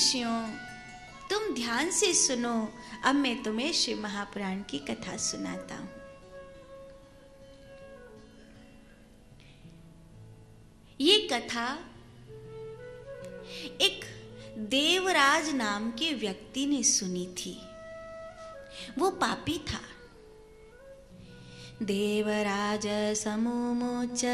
ऋषियों, तुम ध्यान से सुनो। अब मैं तुम्हें शिव महापुराण की कथा सुनाता हूं। ये कथा एक देवराज नाम के व्यक्ति ने सुनी थी। वो पापी था। देवराज समुमोच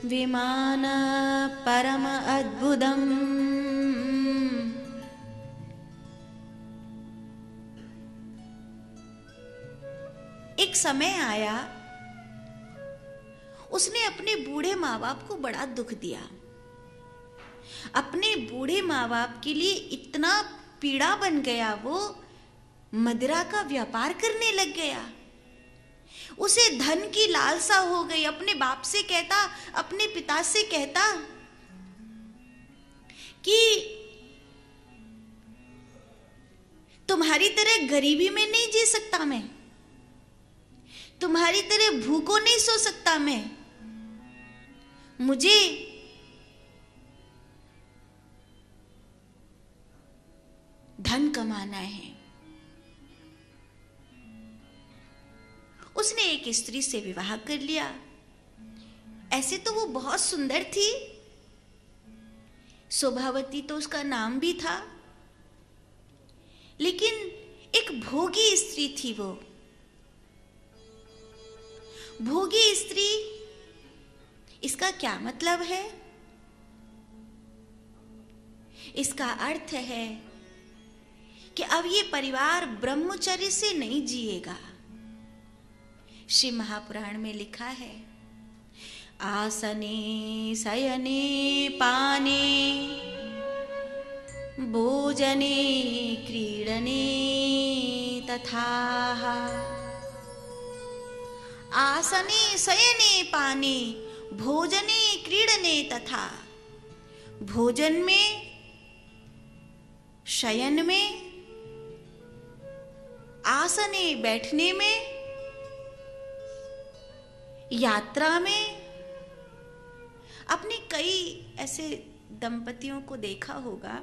विमान परम अद्भुतम। एक समय आया, उसने अपने बूढ़े माँ बाप को बड़ा दुख दिया। अपने बूढ़े माँ बाप के लिए इतना पीड़ा बन गया, वो मदिरा का व्यापार करने लग गया। उसे धन की लालसा हो गई। अपने बाप से कहता, अपने पिता से कहता कि तुम्हारी तरह गरीबी में नहीं जी सकता मैं, तुम्हारी तरह भूखों नहीं सो सकता मैं, मुझे धन कमाना है। उसने एक स्त्री से विवाह कर लिया। ऐसे तो वो बहुत सुंदर थी, शोभावती तो उसका नाम भी था, लेकिन एक भोगी स्त्री थी वो। भोगी स्त्री, इसका क्या मतलब है? इसका अर्थ है कि अब ये परिवार ब्रह्मचर्य से नहीं जिएगा। शिव महापुराण में लिखा है, आसने शयने पाने भोजने क्रीडने तथा। आसने शयने पाने भोजने क्रीडने तथा। भोजन में, शयन में, आसने बैठने में, यात्रा में। आपने कई ऐसे दंपतियों को देखा होगा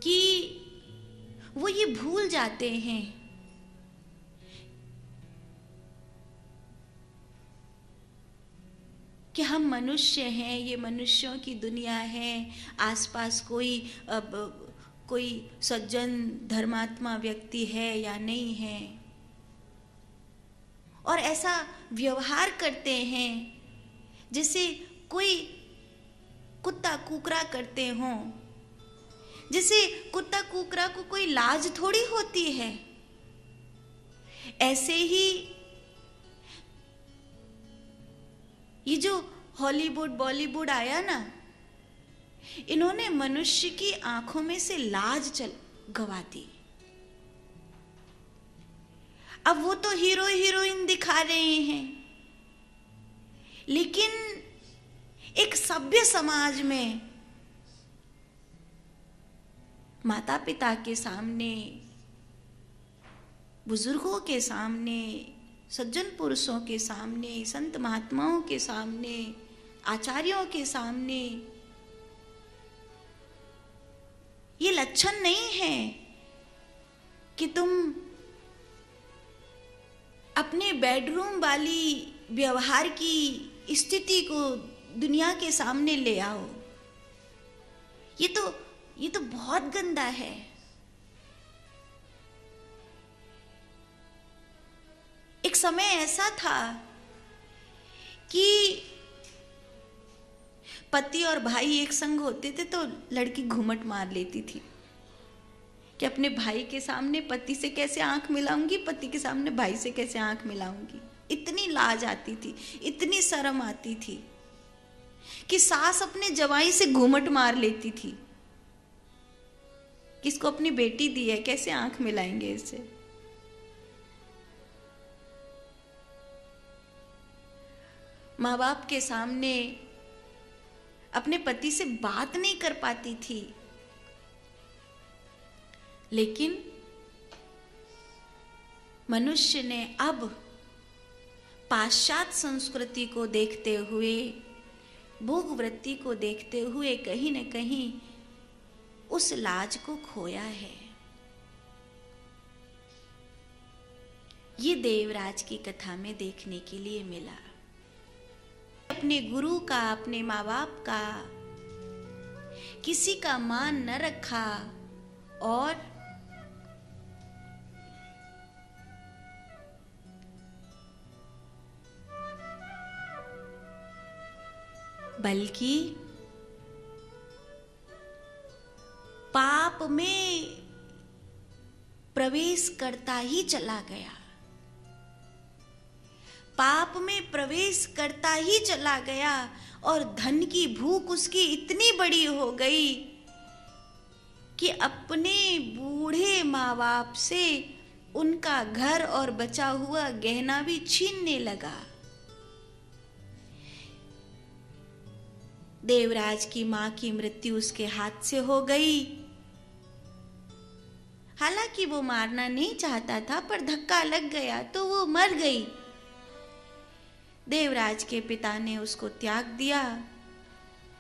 कि वो ये भूल जाते हैं कि हम मनुष्य हैं, ये मनुष्यों की दुनिया है, आसपास कोई सज्जन धर्मात्मा व्यक्ति है या नहीं है, और ऐसा व्यवहार करते हैं जैसे कोई कुत्ता कुकरा करते हों। जैसे कुत्ता कुकरा को कोई लाज थोड़ी होती है। ऐसे ही ये जो हॉलीवुड बॉलीवुड आया ना, इन्होंने मनुष्य की आंखों में से लाज गवा दी। अब वो तो हीरो हीरोइन दिखा रहे हैं, लेकिन एक सभ्य समाज में माता पिता के सामने, बुजुर्गों के सामने, सज्जन पुरुषों के सामने, संत महात्माओं के सामने, आचार्यों के सामने ये लक्षण नहीं है कि तुम अपने बेडरूम वाली व्यवहार की स्थिति को दुनिया के सामने ले आओ। ये तो बहुत गंदा है। एक समय ऐसा था कि पति और भाई एक संग होते थे तो लड़की घूमट मार लेती थी कि अपने भाई के सामने पति से कैसे आंख मिलाऊंगी, पति के सामने भाई से कैसे आंख मिलाऊंगी। इतनी लाज आती थी, इतनी शर्म आती थी कि सास अपने जवाई से घूमट मार लेती थी, किसको अपनी बेटी दी है, कैसे आंख मिलाएंगे इससे। माँ बाप के सामने अपने पति से बात नहीं कर पाती थी। लेकिन मनुष्य ने अब पाश्चात्य संस्कृति को देखते हुए भोग वृत्ति को देखते हुए कहीं न कहीं उस लाज को खोया है। ये देवराज की कथा में देखने के लिए मिला। अपने गुरु का, अपने माँ बाप का, किसी का मान न रखा और बल्कि पाप में प्रवेश करता ही चला गया। पाप में प्रवेश करता ही चला गया और धन की भूख उसकी इतनी बड़ी हो गई कि अपने बूढ़े माँ बाप से उनका घर और बचा हुआ गहना भी छीनने लगा। देवराज की मां की मृत्यु उसके हाथ से हो गई। हालांकि वो मारना नहीं चाहता था, पर धक्का लग गया तो वो मर गई। देवराज के पिता ने उसको त्याग दिया।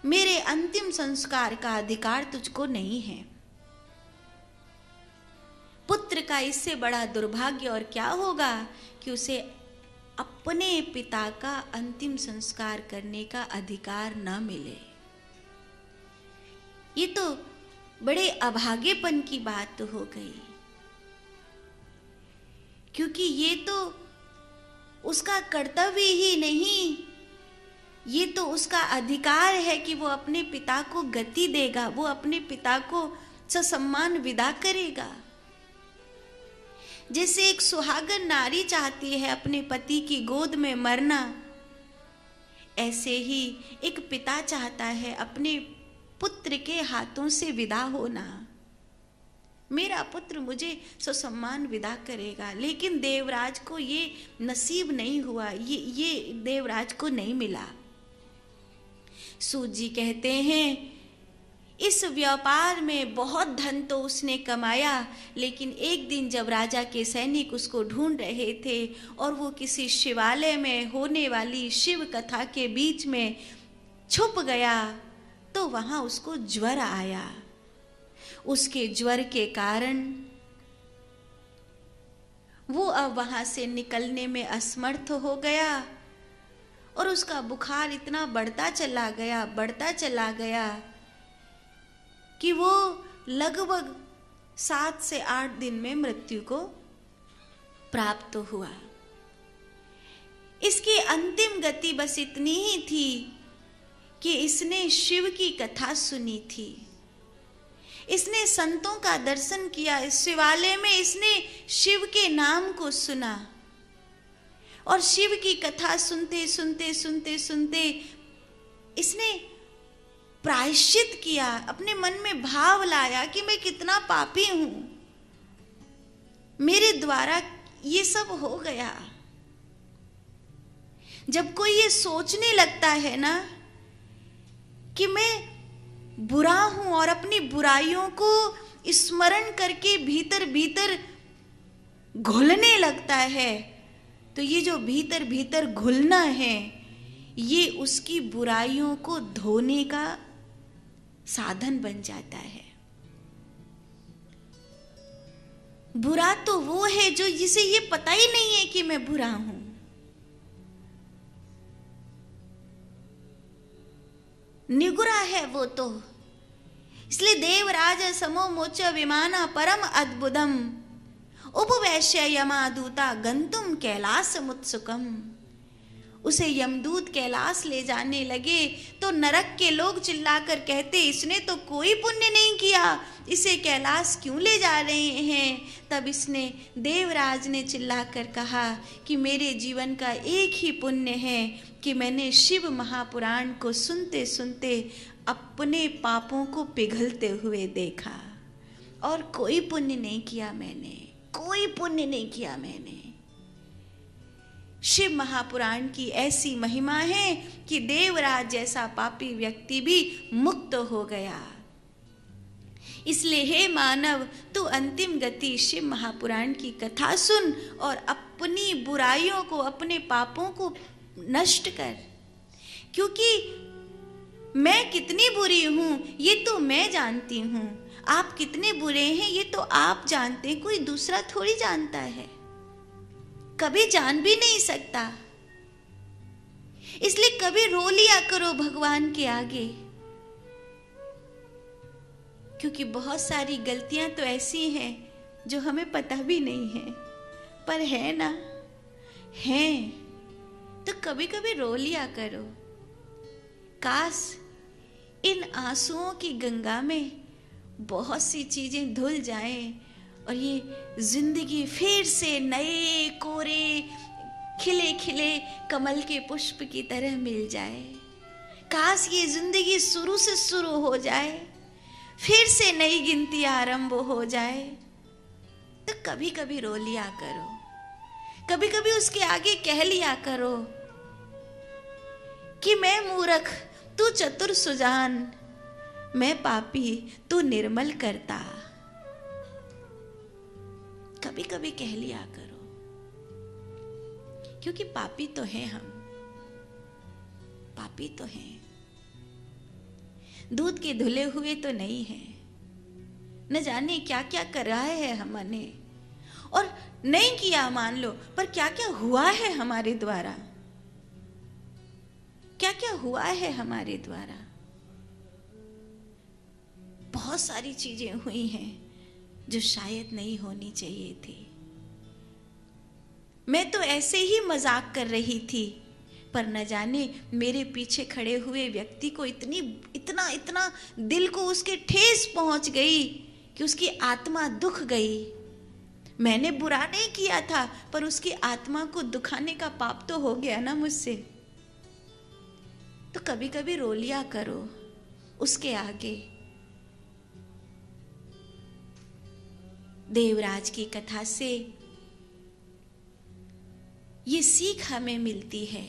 मेरे अंतिम संस्कार का अधिकार तुझको नहीं है। पुत्र का इससे बड़ा दुर्भाग्य और क्या होगा कि उसे अपने पिता का अंतिम संस्कार करने का अधिकार न मिले। ये तो बड़े अभागेपन की बात हो गई, क्योंकि ये तो उसका कर्तव्य ही नहीं, ये तो उसका अधिकार है कि वो अपने पिता को गति देगा, वो अपने पिता को ससम्मान विदा करेगा। जैसे एक सुहागन नारी चाहती है अपने पति की गोद में मरना, ऐसे ही एक पिता चाहता है अपने पुत्र के हाथों से विदा होना। मेरा पुत्र मुझे ससम्मान विदा करेगा, लेकिन देवराज को ये नसीब नहीं हुआ, ये देवराज को नहीं मिला। सूत जी कहते हैं इस व्यापार में बहुत धन तो उसने कमाया, लेकिन एक दिन जब राजा के सैनिक उसको ढूंढ रहे थे और वो किसी शिवालय में होने वाली शिव कथा के बीच में छुप गया, तो वहां उसको ज्वर आया। उसके ज्वर के कारण वो अब वहां से निकलने में असमर्थ हो गया और उसका बुखार इतना बढ़ता चला गया कि वो लगभग 7 से 8 दिन में मृत्यु को प्राप्त हुआ। इसकी अंतिम गति बस इतनी ही थी कि इसने शिव की कथा सुनी थी, इसने संतों का दर्शन किया, इस शिवालय में इसने शिव के नाम को सुना और शिव की कथा सुनते सुनते इसने प्रायश्चित किया, अपने मन में भाव लाया कि मैं कितना पापी हूं, मेरे द्वारा ये सब हो गया। जब कोई ये सोचने लगता है ना कि मैं बुरा हूं और अपनी बुराइयों को स्मरण करके भीतर भीतर घुलने लगता है, तो ये जो भीतर भीतर घुलना है ये उसकी बुराइयों को धोने का साधन बन जाता है। बुरा तो वो है जो जिसे ये पता ही नहीं है कि मैं बुरा हूं। निगुरा है वो तो। इसलिए देवराज समो मोच विमाना परम अद्भुतम उपवैश्य यमादूता गंतुम कैलास मुत्सुकम। उसे यमदूत कैलाश ले जाने लगे तो नरक के लोग चिल्लाकर कहते, इसने तो कोई पुण्य नहीं किया, इसे कैलाश क्यों ले जा रहे हैं। तब इसने देवराज ने चिल्लाकर कहा कि मेरे जीवन का एक ही पुण्य है कि मैंने शिव महापुराण को सुनते सुनते अपने पापों को पिघलते हुए देखा, और कोई पुण्य नहीं किया मैंने, कोई पुण्य नहीं किया मैंने। शिव महापुराण की ऐसी महिमा है कि देवराज जैसा पापी व्यक्ति भी मुक्त हो गया। इसलिए हे मानव, तू अंतिम गति शिव महापुराण की कथा सुन और अपनी बुराइयों को, अपने पापों को नष्ट कर, क्योंकि मैं कितनी बुरी हूं ये तो मैं जानती हूं, आप कितने बुरे हैं ये तो आप जानते हैं, कोई दूसरा थोड़ी जानता है, कभी जान भी नहीं सकता। इसलिए कभी रो लिया करो भगवान के आगे, क्योंकि बहुत सारी गलतियां तो ऐसी हैं जो हमें पता भी नहीं है, पर है ना, है तो कभी कभी रो लिया करो। काश इन आंसुओं की गंगा में बहुत सी चीजें धुल जाएं और ये जिंदगी फिर से नए कोरे खिले खिले कमल के पुष्प की तरह मिल जाए। काश ये जिंदगी शुरू से शुरू हो जाए, फिर से नई गिनती आरंभ हो जाए। तो कभी कभी रो लिया करो, कभी कभी उसके आगे कह लिया करो कि मैं मूर्ख तू चतुर सुजान, मैं पापी तू निर्मल करता। कभी कभी कह लिया करो, क्योंकि पापी तो हैं हम, पापी तो हैं, दूध के धुले हुए तो नहीं हैं। न जाने क्या क्या करा है हमने, और नहीं किया मान लो, पर क्या क्या हुआ है हमारे द्वारा, क्या क्या हुआ है हमारे द्वारा। बहुत सारी चीजें हुई हैं जो शायद नहीं होनी चाहिए थी। मैं तो ऐसे ही मजाक कर रही थी, पर न जाने मेरे पीछे खड़े हुए व्यक्ति को इतना दिल को उसके ठेस पहुंच गई कि उसकी आत्मा दुख गई। मैंने बुरा नहीं किया था, पर उसकी आत्मा को दुखाने का पाप तो हो गया ना मुझसे। तो कभी कभी रो लिया करो उसके आगे। देवराज की कथा से ये सीख हमें मिलती है